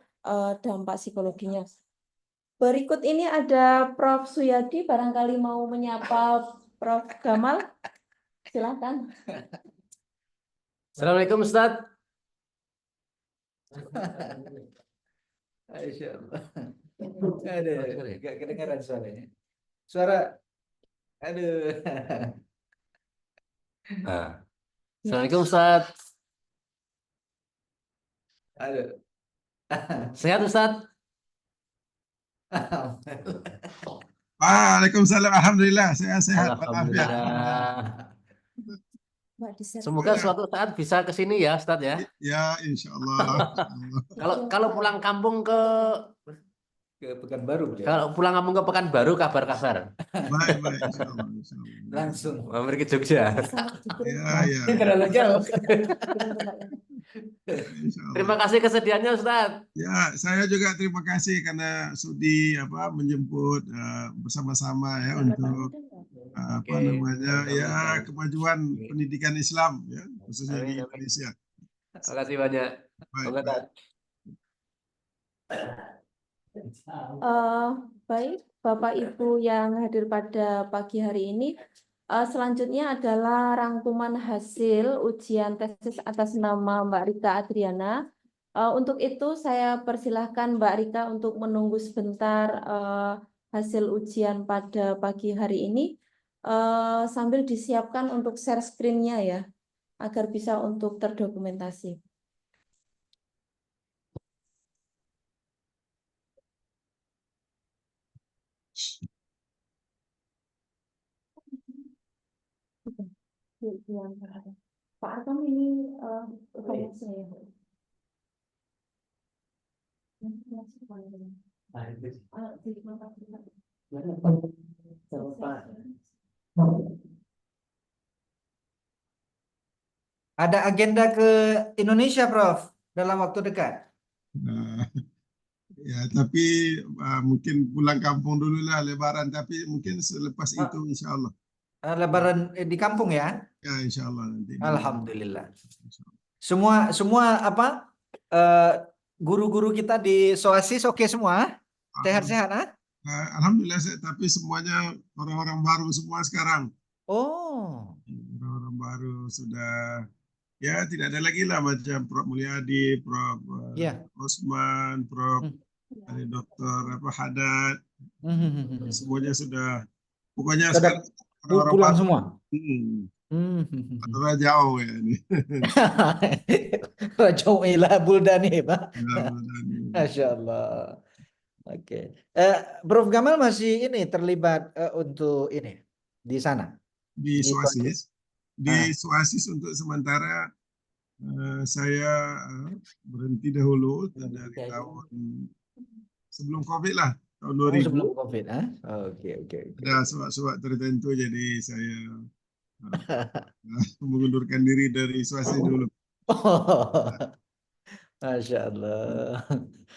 Speaker 3: dampak psikologinya. Berikut ini ada Prof. Suyadi, barangkali mau menyapa Prof. Gamal. Silakan.
Speaker 7: Assalamualaikum Ustadz.
Speaker 5: Masya Allah. Aduh, gak kedengaran suaranya. Suara, aduh.
Speaker 7: Nah, Assalamualaikum Ustadz.
Speaker 5: Aduh.
Speaker 7: Sehat Ustadz?
Speaker 1: Waalaikumsalam. Alhamdulillah, saya sehat. Walafiat.
Speaker 7: Alhamdulillah.
Speaker 3: Mbak di-share.
Speaker 7: Semoga suatu saat bisa ke sini ya Ustadz ya.
Speaker 1: Ya, insya Allah.
Speaker 7: Kalau pulang kampung ke
Speaker 5: Pekanbaru ya.
Speaker 7: kalau pulang kampung ke Pekanbaru kabar-kabar.
Speaker 1: Baik, baik, insya Allah. Insya Allah.
Speaker 5: Langsung.
Speaker 7: Mampir ke Jogja.
Speaker 1: Ya, ya.
Speaker 5: Terlalu jauh.
Speaker 1: Insya Allah.
Speaker 7: Terima kasih kesediaannya Ustadz.
Speaker 1: Ya, saya juga terima kasih karena sudi menjemput bersama-sama ya untuk apa
Speaker 7: Oke.
Speaker 1: namanya ya kemajuan pendidikan Islam ya khususnya di
Speaker 7: Amin, amin.
Speaker 1: Indonesia.
Speaker 7: Terima kasih banyak.
Speaker 1: Baik,
Speaker 7: Semoga
Speaker 1: baik.
Speaker 3: Baik, Bapak Ibu yang hadir pada pagi hari ini, selanjutnya adalah rangkuman hasil ujian tesis atas nama Mbak Rika Adriana. Untuk itu saya persilahkan Mbak Rika untuk menunggu sebentar hasil ujian pada pagi hari ini, sambil disiapkan untuk share screen-nya ya, agar bisa untuk terdokumentasi. Pak Arkam ini saya.
Speaker 5: Ada agenda ke Indonesia, Prof, dalam waktu dekat?
Speaker 1: Nah, ya tapi mungkin pulang kampung dulu lah Lebaran tapi mungkin selepas itu insya Allah.
Speaker 5: Lebaran di kampung ya?
Speaker 1: Ya insya Allah nanti.
Speaker 5: Alhamdulillah.
Speaker 1: Insya Allah.
Speaker 5: Semua apa guru-guru kita di Soasis oke semua? Sehat-sehat, ah?
Speaker 1: Alhamdulillah, tapi semuanya orang-orang baru semua sekarang.
Speaker 5: Oh.
Speaker 1: Orang-orang baru sudah, ya tidak ada lagi lah macam Prof Mulyadi, Prof
Speaker 5: Iya.
Speaker 1: Osman, Prof ada Dokter Haddad, semuanya sudah, pokoknya
Speaker 5: Sudah
Speaker 1: sekarang orang-orang
Speaker 5: pulang
Speaker 1: baru.
Speaker 5: semua.
Speaker 1: Orang jauh ya ini.
Speaker 5: Jauh ila buldani, Pak.
Speaker 1: Ya, dan,
Speaker 5: Masya Allah. Oke. Prof Gamal masih ini terlibat untuk ini di sana.
Speaker 1: di Soasis, Soasis untuk sementara saya berhenti dahulu dari tahun sebelum COVID lah, tahun 2000.
Speaker 5: Sebelum COVID, ah? Oke.
Speaker 1: Ada sebab-sebab tertentu jadi saya mengundurkan diri dari Soasis dulu.
Speaker 5: Masya Allah.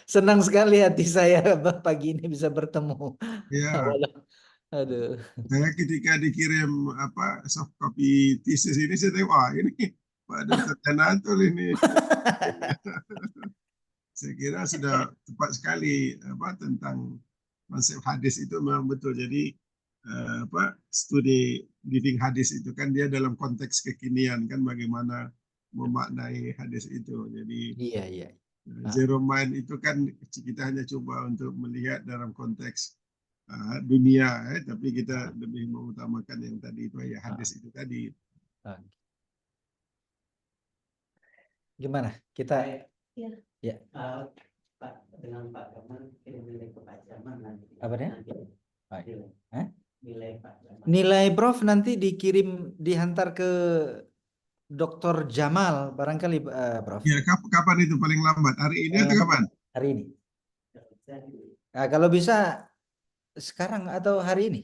Speaker 5: Senang sekali hati saya pagi ini bisa bertemu.
Speaker 1: Ya.
Speaker 5: Aduh.
Speaker 1: Saya ketika dikirim soft copy thesis ini saya tengok wah ini Pak Dr. Janantul ini. Saya kira sudah tepat sekali tentang konsep hadis itu memang betul. Jadi studi living hadis itu kan dia dalam konteks kekinian kan bagaimana memaknai hadis itu. Jadi
Speaker 5: iya.
Speaker 1: Zero mind itu kan kita hanya coba untuk melihat dalam konteks dunia, tapi kita lebih mengutamakan yang tadi itu ya hadis itu tadi.
Speaker 5: Gimana kita?
Speaker 3: Ya.
Speaker 6: Pak dengan Pak Gamal nilai kepajaman nanti.
Speaker 5: Apa dia?
Speaker 6: Nilai Pak Gamal.
Speaker 5: Nilai Prof nanti dikirim dihantar ke Dr. Jamal barangkali Prof.
Speaker 1: Ya kapan itu paling lambat? Hari ini atau kapan?
Speaker 5: Hari ini. Nah, kalau bisa sekarang atau hari ini?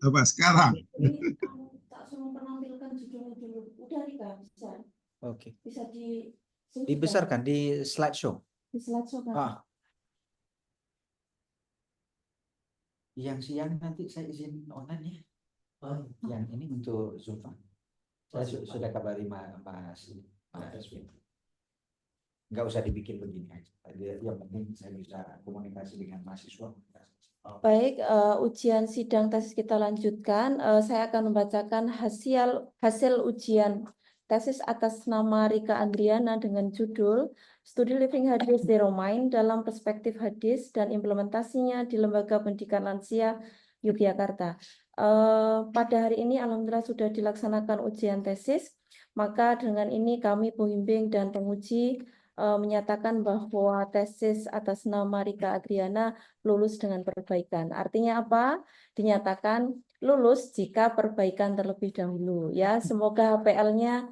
Speaker 1: Apa sekarang?
Speaker 3: Ini tak suruh menampilkan judulnya dulu. Udah Rika, bisa.
Speaker 5: Oke.
Speaker 3: Bisa di
Speaker 5: Dibesarkan di slideshow.
Speaker 3: di slideshow kan?
Speaker 5: Ah. Yang siang nanti saya izin online ya.
Speaker 6: Oh,
Speaker 5: Yang ini untuk Zoom. Saya sudah kabari Mas Win. Nggak usah dibikin begini aja. Yang penting saya bisa komunikasi dengan mahasiswa.
Speaker 3: Baik, ujian sidang tesis kita lanjutkan. Saya akan membacakan hasil ujian tesis atas nama Rika Andriana dengan judul Studi Living Hadis Zero Mind dalam Perspektif Hadis dan Implementasinya di Lembaga Pendidikan Lansia Yogyakarta. Pada hari ini alhamdulillah sudah dilaksanakan ujian tesis, maka dengan ini kami pembimbing dan penguji menyatakan bahwa tesis atas nama Rika Adriana lulus dengan perbaikan. Artinya apa? Dinyatakan lulus jika perbaikan terlebih dahulu. Ya, semoga HPL-nya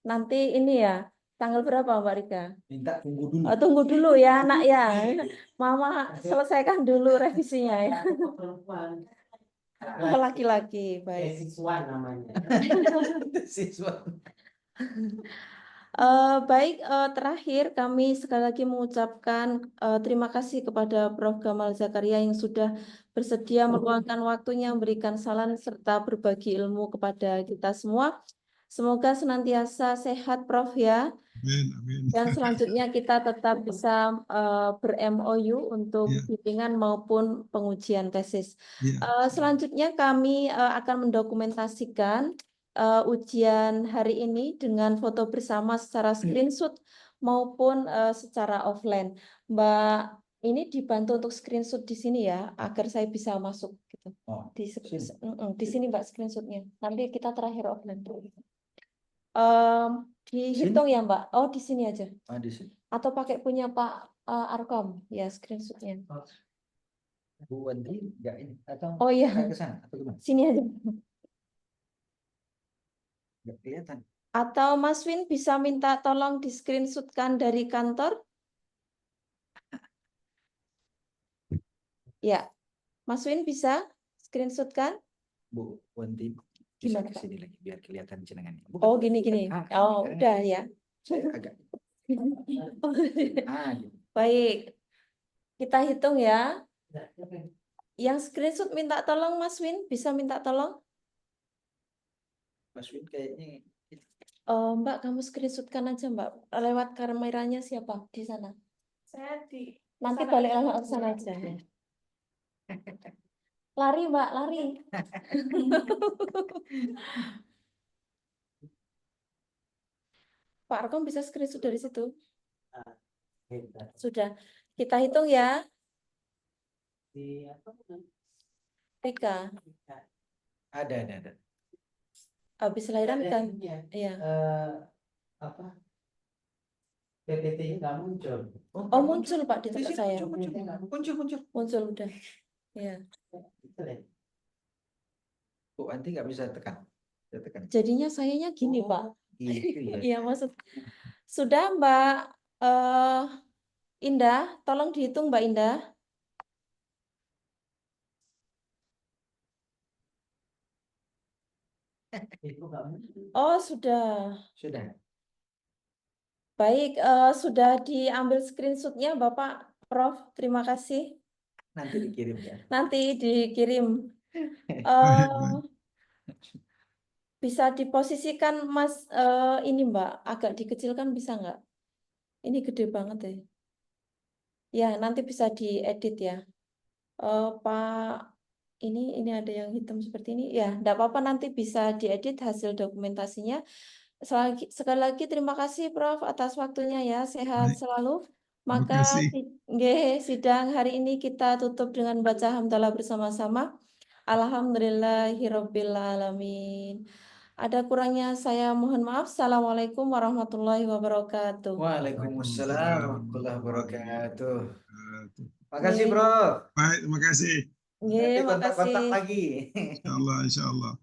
Speaker 3: nanti ini ya, tanggal berapa Mbak Rika?
Speaker 5: Minta tunggu dulu.
Speaker 3: Tunggu dulu ya, Nak ya. Mama selesaikan dulu revisinya ya.
Speaker 6: perempuan.
Speaker 3: Laki-laki, baik.
Speaker 6: Siswa namanya.
Speaker 5: Siswa.
Speaker 3: Baik, terakhir kami sekali lagi mengucapkan terima kasih kepada Prof. Gamal Zakaria yang sudah bersedia meluangkan waktunya memberikan saran serta berbagi ilmu kepada kita semua. Semoga senantiasa sehat Prof ya.
Speaker 1: Amin, amin.
Speaker 3: Dan selanjutnya kita tetap bisa ber-MOU untuk
Speaker 1: Ya.
Speaker 3: bimbingan maupun pengujian tesis.
Speaker 1: Ya.
Speaker 3: Selanjutnya kami akan mendokumentasikan ujian hari ini dengan foto bersama secara screenshot maupun secara offline. Mbak, ini dibantu untuk screenshot di sini ya, agar saya bisa masuk gitu.
Speaker 5: Oh,
Speaker 3: Di sini Mbak screenshotnya. Nanti kita terakhir offline. Dihitung ya Mbak. Oh di sini aja.
Speaker 5: di sini.
Speaker 3: Atau pakai punya Pak Arkom ya screenshotnya.
Speaker 5: Bu Wandi nggak ini atau
Speaker 3: Oh iya.
Speaker 5: ke sana atau gimana?
Speaker 3: Sini aja.
Speaker 5: Nggak kelihatan.
Speaker 3: Atau Mas Win bisa minta tolong di screenshotkan dari kantor? Ya, Mas Win bisa screenshotkan?
Speaker 5: Bu Wandi bisa
Speaker 3: Gimana,
Speaker 5: ke sini lagi biar kelihatan jenengannya.
Speaker 3: Oh gini. Oh udah ya.
Speaker 5: Saya agak. Gitu.
Speaker 3: Baik, kita hitung ya. Yang screenshot minta tolong Mas Win, bisa minta tolong?
Speaker 5: Mas Win kayaknya.
Speaker 3: Mbak, kamu screenshotkan aja Mbak. Lewat kameranya siapa di sana?
Speaker 4: Saya di
Speaker 3: Nanti balik lagi ke sana aja. Lari Mbak, lari. Pak Arkom bisa screenshot dari situ? Sudah. Kita hitung ya. Rika.
Speaker 5: Ada.
Speaker 3: Habis lahiran kan? Iya.
Speaker 6: Apa? PPT-nya nggak muncul.
Speaker 3: Oh muncul Pak di tempat saya.
Speaker 5: Muncul.
Speaker 3: Udah. Iya.
Speaker 5: Bu Wandi nggak bisa tekan.
Speaker 3: Jadinya sayanya gini Pak.
Speaker 5: Gitu ya.
Speaker 3: Iya maksud. Sudah Mbak Indah, tolong dihitung Mbak Indah. Oh sudah.
Speaker 5: Sudah.
Speaker 3: Baik, sudah diambil screenshotnya Bapak Prof. Terima kasih.
Speaker 5: Nanti dikirim ya.
Speaker 3: Nanti dikirim.
Speaker 1: Baik.
Speaker 3: Bisa diposisikan Mas ini Mbak, agak dikecilkan bisa nggak? Ini gede banget ya. Ya nanti bisa diedit ya. Pak, ini ada yang hitam seperti ini. Ya, enggak apa-apa nanti bisa diedit hasil dokumentasinya. Sekali lagi terima kasih Prof atas waktunya ya. Sehat
Speaker 1: Baik.
Speaker 3: selalu.
Speaker 1: Terima
Speaker 3: Maka
Speaker 1: kasih.
Speaker 3: sidang hari ini kita tutup dengan baca hamdalah bersama-sama. Alhamdulillahirabbil alamin. Ada kurangnya saya mohon maaf. Assalamualaikum warahmatullahi wabarakatuh.
Speaker 5: Waalaikumsalam warahmatullahi wabarakatuh.
Speaker 1: Wabarakatuh.
Speaker 5: Makasih Bro.
Speaker 1: Baik, terima kasih.
Speaker 5: Nanti
Speaker 3: Nggih,
Speaker 5: kontak-kontak
Speaker 3: makasih.
Speaker 5: lagi.
Speaker 1: Insyaallah, insyaallah.